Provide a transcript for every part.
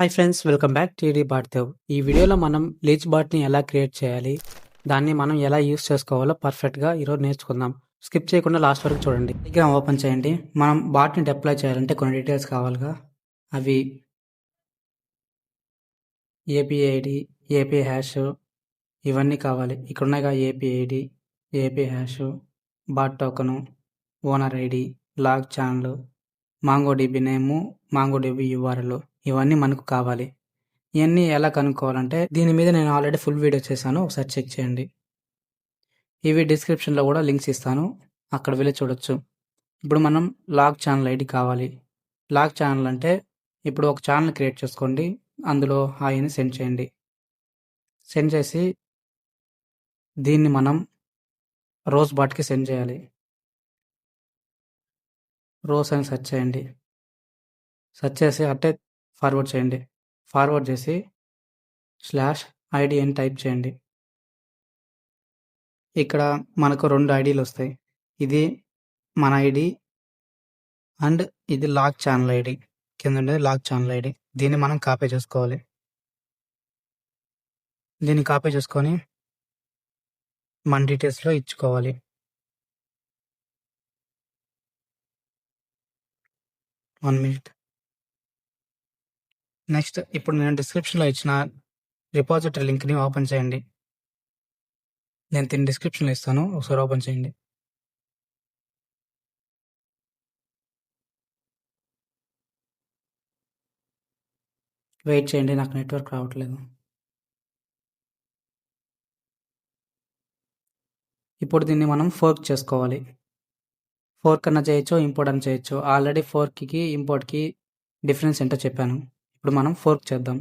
Hi friends, welcome back TD బాట్దేవ్. ఈ వీడియోలో మనం లీచ్ బాట్ని ఎలా క్రియేట్ చేయాలి, దాన్ని మనం ఎలా యూస్ చేసుకోవాలో పర్ఫెక్ట్గా ఈరోజు నేర్చుకుందాం. స్కిప్ చేయకుండా లాస్ట్ వరకు చూడండి. టెలిగ్రామ్ ఓపెన్ చేయండి. మనం బాట్ని డిప్లాయ్ చేయాలంటే కొన్ని డీటెయిల్స్ కావాలిగా. అవి ఏపీఐ ఐడి, ఏపీ హ్యాష్, ఇవన్నీ కావాలి. ఇక్కడ ఉన్నాయిగా API ID, API hash, bot token, owner ID, log channel, MongoDB name, MongoDB URL, ఇవన్నీ మనకు కావాలి. ఇవన్నీ ఎలా కనుక్కోవాలంటే దీని మీద నేను ఆల్రెడీ ఫుల్ వీడియో చేశాను, ఒకసారి చెక్ చేయండి. ఇవి డిస్క్రిప్షన్లో కూడా లింక్స్ ఇస్తాను, అక్కడ వెళ్ళి చూడొచ్చు. ఇప్పుడు మనం లాగ్ ఛానల్ ఐడి కావాలి. లాగ్ ఛానల్ అంటే ఇప్పుడు ఒక ఛానల్ క్రియేట్ చేసుకోండి, అందులో హాయ్ అని సెండ్ చేయండి. సెండ్ చేసి దీన్ని మనం రోజ్ బాట్కి సెండ్ చేయాలి. రోజ్ అని సెర్చ్ చేయండి. సెర్చ్ చేసి అట్టే ఫార్వర్డ్ చేయండి. ఫార్వర్డ్ చేసి /ID అని టైప్ చేయండి. ఇక్కడ మనకు 2 ఐడీలు వస్తాయి. ఇది మన ఐడి అండ్ ఇది లాగ్ ఛానల్ ఐడి. కింద ఉండేది లాగ్ ఛానల్ ఐడి. దీన్ని మనం కాపీ చేసుకోవాలి. దీన్ని కాపీ చేసుకొని మన డీటెయిల్స్లో ఇచ్చుకోవాలి. 1 మినిట్. నెక్స్ట్ ఇప్పుడు నేను డిస్క్రిప్షన్లో ఇచ్చిన రిపాజిటరీ లింక్ని ఓపెన్ చేయండి. నేను దీన్ని డిస్క్రిప్షన్లో ఇస్తాను, ఒకసారి ఓపెన్ చేయండి. వెయిట్ చేయండి, నాకు నెట్వర్క్ రావట్లేదు. ఇప్పుడు దీన్ని మనం ఫోర్క్ చేసుకోవాలి. ఫోర్క్ అన్న చేయొచ్చు, ఇంపోర్ట్ అని చేయొచ్చు. ఆల్రెడీ ఫోర్క్కి ఇంపోర్ట్కి డిఫరెన్స్ ఏంటో చెప్పాను. ఇప్పుడు మనం ఫోర్క్ చేద్దాం.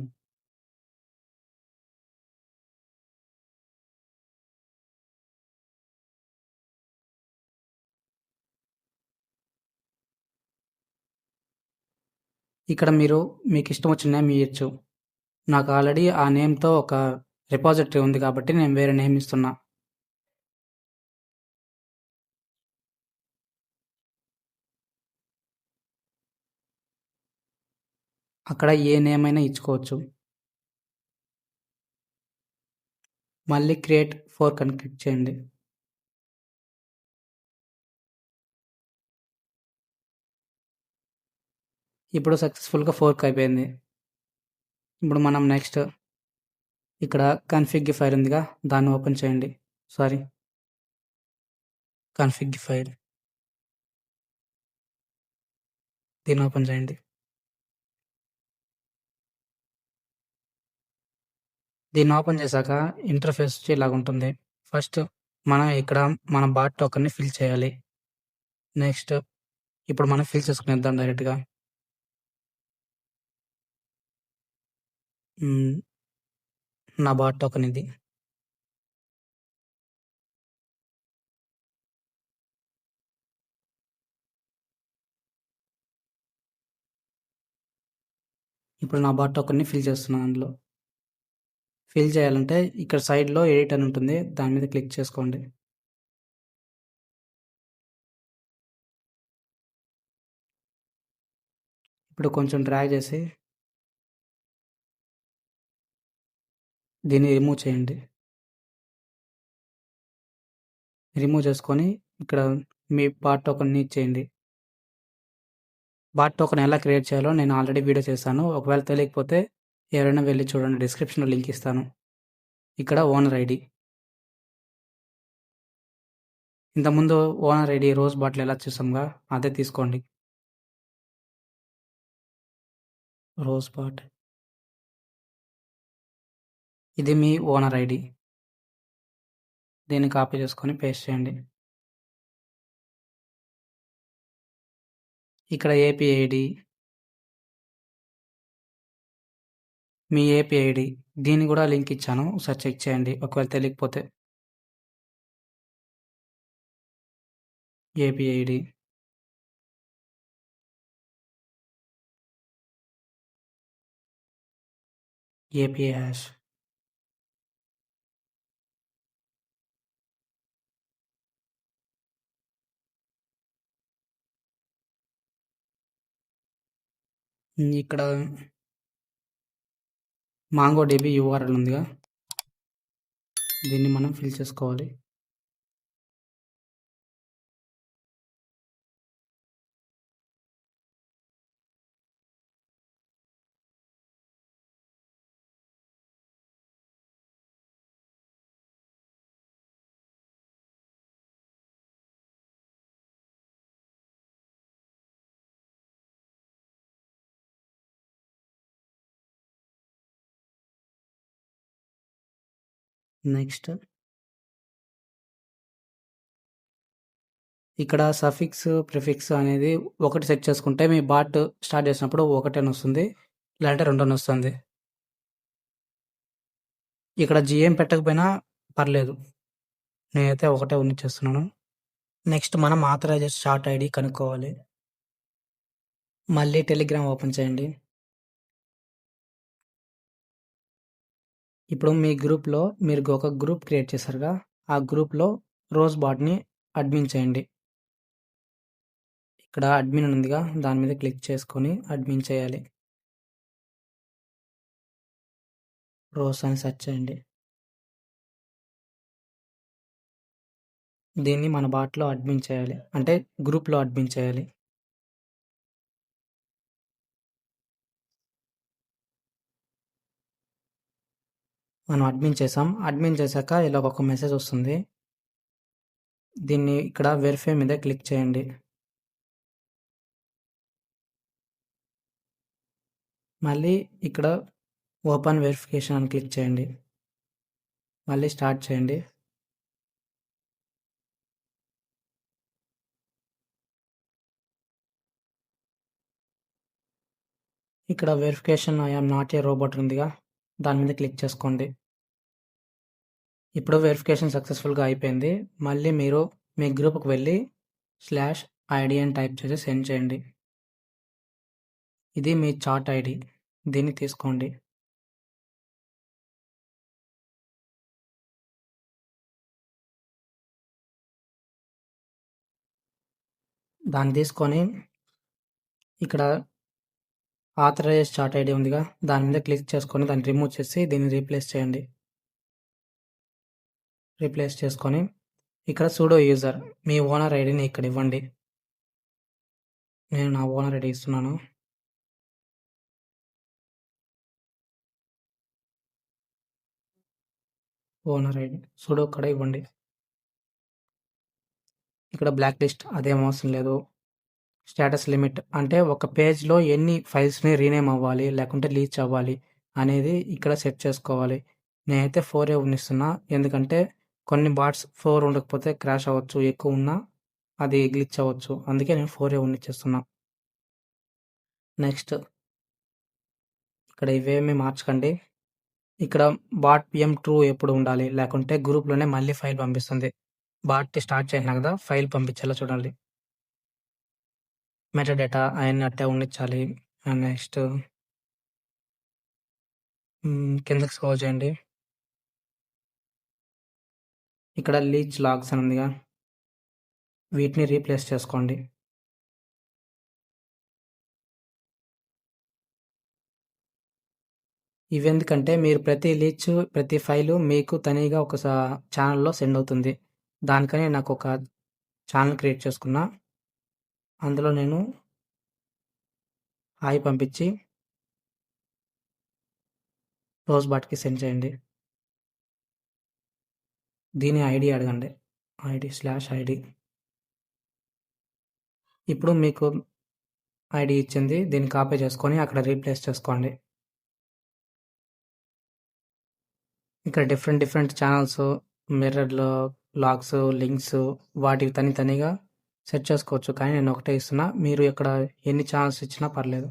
ఇక్కడ మీకు ఇష్టం వచ్చిన నేమ్ ఇవ్వచ్చు. నాకు ఆల్రెడీ ఆ నేమ్తో ఒక రిపాజిటరీ ఉంది కాబట్టి నేను వేరే నేమ్ ఇస్తున్నా. అక్కడ ఏ నేమ్ అయినా ఇచ్చుకోవచ్చు. మళ్ళీ క్రియేట్ ఫోర్క్ అని క్లిక్ చేయండి. ఇప్పుడు సక్సెస్ఫుల్గా ఫోర్క్ అయిపోయింది. ఇప్పుడు మనం నెక్స్ట్ ఇక్కడ కన్ఫిగ్ ఫైల్ ఉందిగా, దాన్ని ఓపెన్ చేయండి. కన్ఫిగ్ ఫైల్, దీన్ని ఓపెన్ చేయండి. దీన్ని ఓపెన్ చేశాక ఇంటర్ఫేస్ ఇలాగ ఉంటుంది. ఫస్ట్ మనం ఇక్కడ మన బాట్ టోకన్ని ఫిల్ చేయాలి. నెక్స్ట్ ఇప్పుడు మనం ఫిల్ చేసుకునేద్దాం డైరెక్ట్గా. నా బాట్ టోకన్ ఇది. ఇప్పుడు నా బాట్ టోకన్ని ఫిల్ చేస్తున్నాను. అందులో ఫిల్ చేయాలంటే ఇక్కడ సైడ్లో ఎడిట్ అని ఉంటుంది, దాని మీద క్లిక్ చేసుకోండి. ఇప్పుడు కొంచెం డ్రాగ్ చేసి దీన్ని రిమూవ్ చేయండి. రిమూవ్ చేసుకొని ఇక్కడ మీ బాట్ టోకన్ని ఇచ్చేయండి. బాట్ టోకన్ ఎలా క్రియేట్ చేయాలో నేను ఆల్రెడీ వీడియో చేశాను, ఒకవేళ తెలియకపోతే ఎవరైనా వెళ్ళి చూడండి, డిస్క్రిప్షన్లో లింక్ ఇస్తాను. ఇక్కడ ఓనర్ ఐడి, ఇంతకుముందు ఓనర్ ఐడి రోజ్ బాటిల్ ఎలా చూసాంగా అదే తీసుకోండి. రోజ్ బాట్, ఇది మీ ఓనర్ ఐడి. దీన్ని కాపీ చేసుకొని పేస్ట్ చేయండి. ఇక్కడ ఏపీ ఐడి, మీ ఏపీ ఐడి, దీన్ని కూడా లింక్ ఇచ్చాను, ఒకసారి చెక్ చేయండి ఒకవేళ తెలియకపోతే. ఏపీ ఐడి, ఏపీ హ్యాష్, ఇక్కడ మాంగో డీబీ యూఆర్ఎల్ ఉందిగా, దీన్ని మనం ఫిల్ చేసుకోవాలి. నెక్స్ట్ ఇక్కడ సఫిక్స్, ప్రిఫిక్స్ అనేది ఒకటి సెట్ చేసుకుంటే మీ బాట్ స్టార్ట్ చేసినప్పుడు ఒకటి అని వస్తుంది, లేదంటే 2 అని వస్తుంది. ఇక్కడ జీఎం పెట్టకపోయినా పర్లేదు, నేనైతే ఒకటే ఉన్నిచ్చేస్తున్నాను. నెక్స్ట్ మనం ఆథరైజ్డ్ చాట్ ఐడి కనుక్కోవాలి. మళ్ళీ టెలిగ్రామ్ ఓపెన్ చేయండి. ఇప్పుడు మీ గ్రూప్లో మీరు ఒక గ్రూప్ క్రియేట్ చేశారుగా, ఆ గ్రూప్లో రోజ్ బాట్ని అడ్మిన్ చేయండి. ఇక్కడ అడ్మిన్ ఉందిగా, దాని మీద క్లిక్ చేసుకొని అడ్మిన్ చేయాలి. రోజ్ అని సెర్చ్ చేయండి. దీన్ని మన బాట్లో అడ్మిన్ చేయాలి, అంటే గ్రూప్లో అడ్మిన్ చేయాలి. మనం అడ్మిన్ చేసాం. అడ్మిన్ చేశాక ఇలా ఒక మెసేజ్ వస్తుంది. దీన్ని ఇక్కడ వెరిఫై మీద క్లిక్ చేయండి. మళ్ళీ ఇక్కడ ఓపెన్ వెరిఫికేషన్ అని క్లిక్ చేయండి. మళ్ళీ స్టార్ట్ చేయండి. ఇక్కడ verification I am not a robot ఉందిగా, దాని మీద క్లిక్ చేసుకోండి. ఇప్పుడు వెరిఫికేషన్ సక్సెస్ఫుల్గా అయిపోయింది. మళ్ళీ మీరు మీ గ్రూప్కి వెళ్ళి /ID అని టైప్ చేసి సెండ్ చేయండి. ఇది మీ చాట్ ఐడి, దీన్ని తీసుకోండి. దాన్ని తీసుకొని ఇక్కడ ఆథరైజ్ చాట్ ఐడి ఉందిగా, దాని మీద క్లిక్ చేసుకొని దాన్ని రిమూవ్ చేసి దీన్ని రీప్లేస్ చేయండి. రీప్లేస్ చేసుకొని ఇక్కడ సూడో యూజర్ మీ ఓనర్ ఐడిని ఇక్కడ ఇవ్వండి. నేను నా ఓనర్ ఐడి ఇస్తున్నాను. ఓనర్ ఐడి సూడో కూడా ఇవ్వండి. ఇక్కడ బ్లాక్ లిస్ట్ అదేం అవసరం లేదు. స్టేటస్ లిమిట్ అంటే ఒక పేజ్లో ఎన్ని ఫైల్స్ని రీనేమ్ అవ్వాలి లేకుంటే లీచ్ అవ్వాలి అనేది ఇక్కడ సెట్ చేసుకోవాలి. నేనైతే 4 ఉన్నిస్తున్నా, ఎందుకంటే కొన్ని బాట్స్ 4 ఉండకపోతే క్రాష్ అవ్వచ్చు, ఎక్కువ ఉన్నా అది గ్లిచ్ అవ్వచ్చు, అందుకే నేను 4 ఉన్నిచ్చేస్తున్నా. నెక్స్ట్ ఇక్కడ ఇవేమీ మార్చకండి. ఇక్కడ బాట్ పిఎం ట్రూ ఎప్పుడు ఉండాలి, లేకుంటే గ్రూప్లోనే మళ్ళీ ఫైల్ పంపిస్తుంది. బాట్ స్టార్ట్ చేసినా కదా ఫైల్ పంపించేలా చూడాలి. మెటాడేటా అవన్నీ అట్టే ఉండించాలి. నెక్స్ట్ కిందకి స్క్రోల్ చేయండి. ఇక్కడ లీచ్ లాగ్స్ అని ఉందిగా, వీటిని రీప్లేస్ చేసుకోండి. ఇవెందుకంటే మీరు ప్రతి ఫైలు మీకు తనీగా ఒక ఛానల్లో సెండ్ అవుతుంది. దానికని నాకు ఒక ఛానల్ క్రియేట్ చేసుకున్నా. అందులో నేను హాయ్ పంపించి రోజ్ బాట్కి సెండ్ చేయండి. దీని ఐడి అడగండి, /ID. ఇప్పుడు మీకు ఐడి ఇచ్చింది, దీన్ని కాపీ చేసుకొని అక్కడ రీప్లేస్ చేసుకోండి. ఇక్కడ డిఫరెంట్ ఛానల్స్, మిర్రర్లో లాగ్స్, లింక్స్ వాటికి తనిగా సెట్ చేసుకోవచ్చు, కానీ నేను ఒకటే ఇస్తున్నా. మీరు ఇక్కడ ఎన్ని ఛానల్స్ ఇచ్చినా పర్లేదు.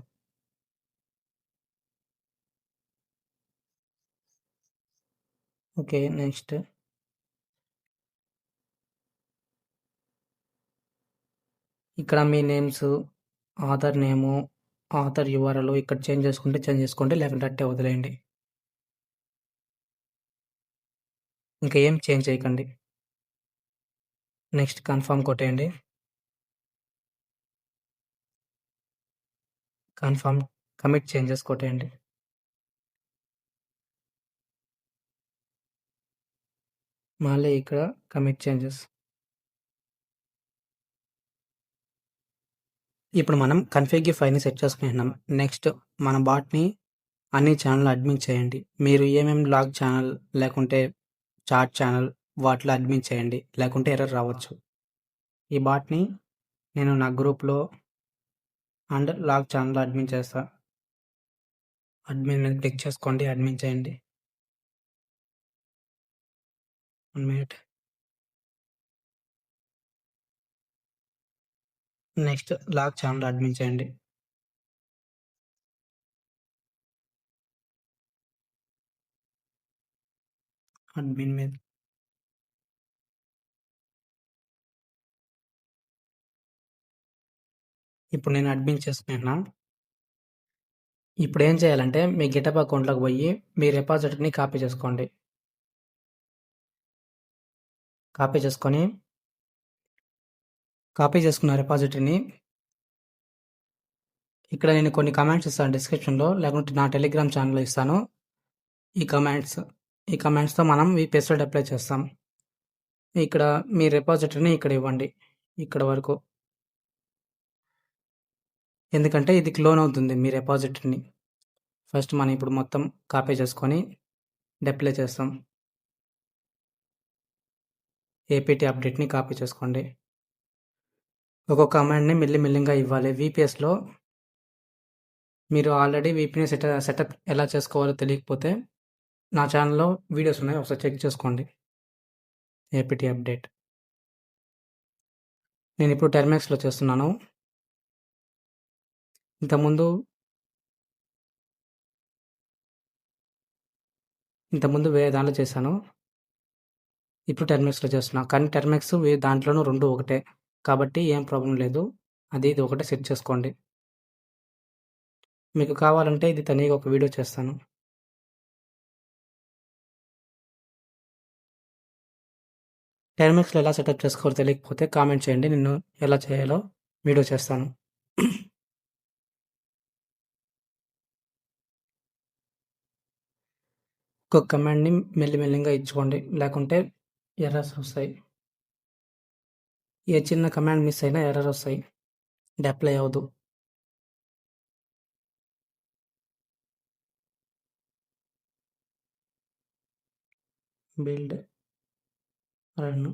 ఓకే, నెక్స్ట్ ఇక్కడ మీ names, author name, author URL ఇక్కడ చేంజ్ చేసుకోండి, లేకుంటే అట్టే వదిలేయండి. ఇంకా ఏం చేంజ్ చేయకండి. నెక్స్ట్ కన్ఫర్మ్ కొట్టేయండి. కన్ఫర్మ్ కమిట్ చేంజెస్ కొట్టేయండి. మళ్ళీ ఇక్కడ కమిట్ చేంజెస్. ఇప్పుడు మనం కన్ఫిగ్ ఫైల్ని సెట్ చేసుకుంటున్నాం. నెక్స్ట్ మన బాట్ని అన్ని ఛానల్ అడ్మిన్ చేయండి. మీరు ఏమేమి లాగ్ ఛానల్ లేకుంటే చాట్ ఛానల్ వాటిలో అడ్మిన్ చేయండి, లేకుంటే ఎర్రర్ రావచ్చు. ఈ బాట్ని నేను నా గ్రూప్లో అండ్ లాగ్ ఛానల్ అడ్మిన్ చేస్తా. అడ్మిన్ మీద క్లిక్ చేసుకోండి, అడ్మిన్ చేయండి. 1 minute. Next log channel admin చేయండి. అడ్మిన్ మీద ఇప్పుడు నేను అడ్మిన్ చేసుకుంటున్నా. ఇప్పుడు ఏం చేయాలంటే మీ గిటప్ అకౌంట్లోకి పోయి మీ రిపాజిటరీని కాపీ చేసుకోండి. కాపీ చేసుకున్న రిపాజిటరీని ఇక్కడ నేను కొన్ని కమెంట్స్ ఇస్తాను డిస్క్రిప్షన్లో, లేకుంటే నా టెలిగ్రామ్ ఛానల్లో ఇస్తాను. ఈ కమెంట్స్తో మనం ఈ పేస్వర్డ్ అప్లై చేస్తాం. ఇక్కడ మీ రిపాజిటరీని ఇక్కడ ఇవ్వండి, ఇక్కడ వరకు. ఎందుకంటే ఇది క్లోన్ అవుతుంది మీ రిపాజిటరీని. ఫస్ట్ మనం ఇప్పుడు మొత్తం కాపీ చేసుకొని డిప్లాయ్ చేస్తాం. ఏపీటీ అప్డేట్ని కాపీ చేసుకోండి. ఒక్కొక్క కమాండ్ని మెల్లిమెల్లిగా ఇవ్వాలి. VPSలో మీరు ఆల్రెడీ VPని సెటప్ ఎలా చేసుకోవాలో తెలియకపోతే నా ఛానల్లో వీడియోస్ ఉన్నాయి, ఒకసారి చెక్ చేసుకోండి. ఏపీటీ అప్డేట్ నేను ఇప్పుడు టెర్మినక్స్లో చేస్తున్నాను. ఇంతకుముందు వేరే దాంట్లో చేశాను, ఇప్పుడు టెర్మినక్స్లో చేస్తున్నా. కానీ టెర్మినక్స్ దాంట్లోనూ రెండు ఒకటే కాబట్టి ఏం ప్రాబ్లం లేదు. ఇది ఒకటే సెట్ చేసుకోండి. మీకు కావాలంటే ఇది తనిగా ఒక వీడియో చేస్తాను. టెర్మినక్స్లో ఎలా సెటప్ చేసుకోవాలో తెలియకపోతే కామెంట్ చేయండి, నేను ఎలా చేయాలో వీడియో చేస్తాను. ఒక్కొక్క కమాండ్ని మెల్లిమెల్లిగా ఇచ్చుకోండి, లేకుంటే ఎర్రర్స్ వస్తాయి. ఏ చిన్న కమాండ్ మిస్ అయినా ఎర్రర్ వస్తాయి, డిప్లాయ్ అవ్వదు. బిల్డ్ రన్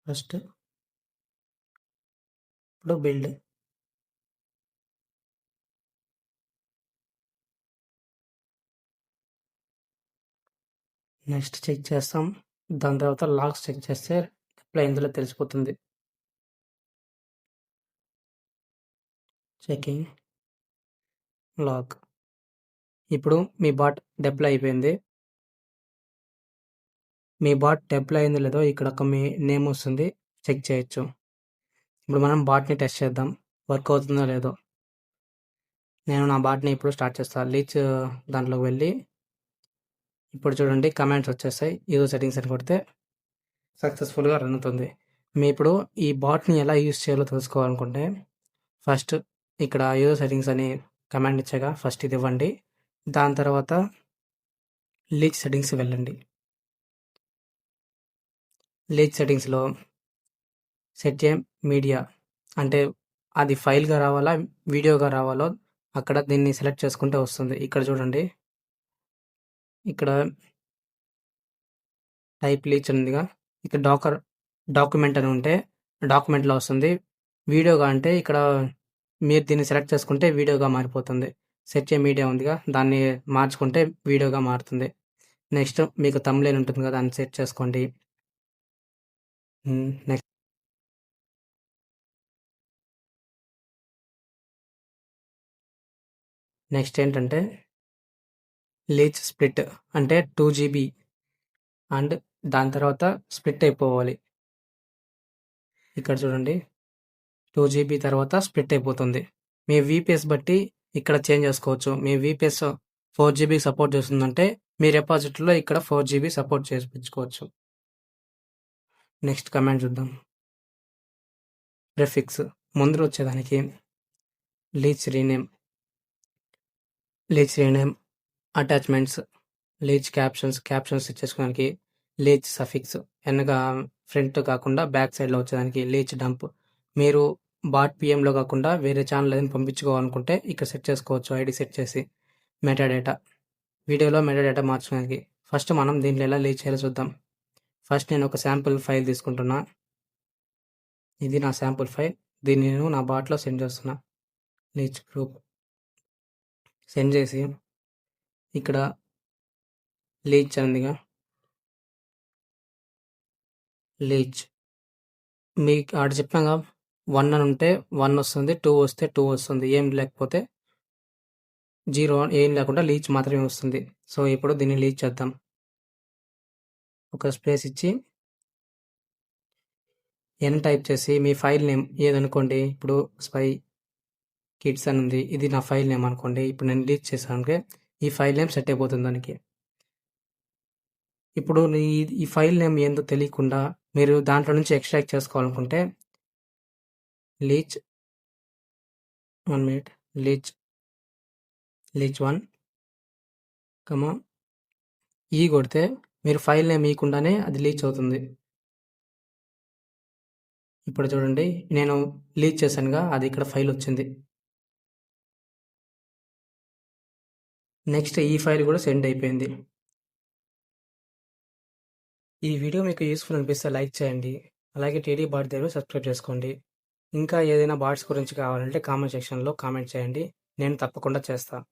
ఫస్ట్, ఇప్పుడు బిల్డ్. నెక్స్ట్ చెక్ చేస్తాం. దాని తర్వాత లాగ్స్ చెక్ చేస్తే డిప్లాయ్ ఇందులో తెలిసిపోతుంది. Checking log. ఇప్పుడు మీ బాట్ డిప్లాయ్ అయిపోయింది. మీ బాట్ డిప్లాయ్ అయిందో లేదో ఇక్కడ ఒక మీ నేమ్ వస్తుంది, చెక్ చేయొచ్చు. ఇప్పుడు మనం బాట్ని టెస్ట్ చేద్దాం, వర్క్ అవుతుందో లేదో. నేను నా బాట్ని ఇప్పుడు స్టార్ట్ చేస్తాను. లీచ్ దాంట్లోకి వెళ్ళి ఇప్పుడు చూడండి కమాండ్స్ వచ్చేస్తాయి. యూజర్ సెట్టింగ్స్ అని కొడితే సక్సెస్ఫుల్గా రన్ అవుతుంది. ఇప్పుడు ఈ బాట్ని ఎలా యూజ్ చేయాలో తెలుసుకోవాలనుకుంటే ఫస్ట్ ఇక్కడ యూజర్ సెట్టింగ్స్ అని కమాండ్ ఇచ్చాగా ఫస్ట్ ఇది ఇవ్వండి. దాని తర్వాత లీచ్ సెట్టింగ్స్ వెళ్ళండి. లీచ్ సెట్టింగ్స్లో సెట్ చేయం మీడియా, అంటే అది ఫైల్గా రావాలా వీడియోగా రావాలో అక్కడ దీన్ని సెలెక్ట్ చేసుకుంటే వస్తుంది. ఇక్కడ చూడండి, ఇక్కడ టైప్ లీచ్ ఉందిగా, ఇక్కడ డాక్యుమెంట్ అని ఉంటే డాక్యుమెంట్లో వస్తుంది. వీడియోగా అంటే ఇక్కడ మీరు దీన్ని సెలెక్ట్ చేసుకుంటే వీడియోగా మారిపోతుంది. సెట్ చే మీడియా ఉందిగా, దాన్ని మార్చుకుంటే వీడియోగా మారుతుంది. నెక్స్ట్ మీకు థంబ్నెయిల్ ఉంటుంది కదా, దాన్ని సెట్ చేసుకోండి. నెక్స్ట్ ఏంటంటే లీచ్ స్ప్లిట్ అంటే 2 GB అండ్ దాని తర్వాత స్ప్లిట్ అయిపోవాలి. ఇక్కడ చూడండి 2 GB తర్వాత స్ప్లిట్ అయిపోతుంది. మీ VPS బట్టి ఇక్కడ చేంజ్ చేసుకోవచ్చు. మీ VPS 4 GB సపోర్ట్ చేస్తుందంటే మీ రిపాజిటరీలో ఇక్కడ 4 GB సపోర్ట్ చేయించుకోవచ్చు. నెక్స్ట్ కమాండ్ చూద్దాం. ప్రిఫిక్స్ ముందు వచ్చేదానికి leech rename. Leech rename, attachments, leech captions ఇచ్చేసుకోవడానికి, లీచ్ సఫిక్స్ వెనక ఫ్రంట్ కాకుండా బ్యాక్ సైడ్లో వచ్చేదానికి, లీచ్ డంప్. మీరు బాట్ పిఎంలో కాకుండా వేరే ఛానల్ ఏదైనా పంపించుకోవాలనుకుంటే ఇక్కడ సెట్ చేసుకోవచ్చు. ఐడి సెట్ చేసి మెటాడేటా, వీడియోలో మెటాడేటా మార్చుకోవడానికి. ఫస్ట్ మనం దీంట్లో ఎలా లీచ్ చేయాలో చూద్దాం. ఫస్ట్ నేను ఒక శాంపుల్ ఫైల్ తీసుకుంటున్నా. ఇది నా శాంపుల్ ఫైల్. దీన్ని నేను నా బాట్లో సెండ్ చేస్తున్నా. లీచ్ గ్రూప్ సెండ్ చేసి ఇక్కడ లీచ్ అందిగా లీచ్ మీకు ఆడ చెప్పాక 1 అని ఉంటే 1 వస్తుంది, 2 వస్తే 2 వస్తుంది, ఏం లేకపోతే 0 ఏం లేకుండా లీచ్ మాత్రమే వస్తుంది. సో ఇప్పుడు దీన్ని లీచ్ చేద్దాం. ఒక స్పేస్ ఇచ్చి ఎన్ టైప్ చేసి మీ ఫైల్ నేమ్ ఏదనుకోండి. ఇప్పుడు స్పై కిడ్స్ అని ఉంది, ఇది నా ఫైల్ నేమ్ అనుకోండి. ఇప్పుడు నేను లీచ్ చేశాను, ఈ ఫైల్ నేమ్ సెట్ అయిపోతుంది దానికి. ఇప్పుడు ఈ ఫైల్ నేమ్ ఏందో తెలియకుండా మీరు దాంట్లో నుంచి ఎక్స్ట్రాక్ట్ చేసుకోవాలనుకుంటే లీచ్ 1 మినిట్ లీచ్ 1 ఈ కొడితే మీరు ఫైల్ నేమ్ ఇయకుండానే అది లీచ్ అవుతుంది. ఇప్పుడు చూడండి, నేను లీచ్ చేశానుగా, అది ఇక్కడ ఫైల్ వచ్చింది. నెక్స్ట్ ఈ ఫైల్ కూడా సెండ్ అయిపోయింది. ఈ వీడియో మీకు యూస్ఫుల్ అనిపిస్తే లైక్ చేయండి. అలాగే టీడీ బాట్ దగ్గర సబ్స్క్రైబ్ చేసుకోండి. ఇంకా ఏదైనా బాట్స్ గురించి కావాలంటే కామెంట్ సెక్షన్లో కామెంట్ చేయండి, నేను తప్పకుండా చేస్తాను.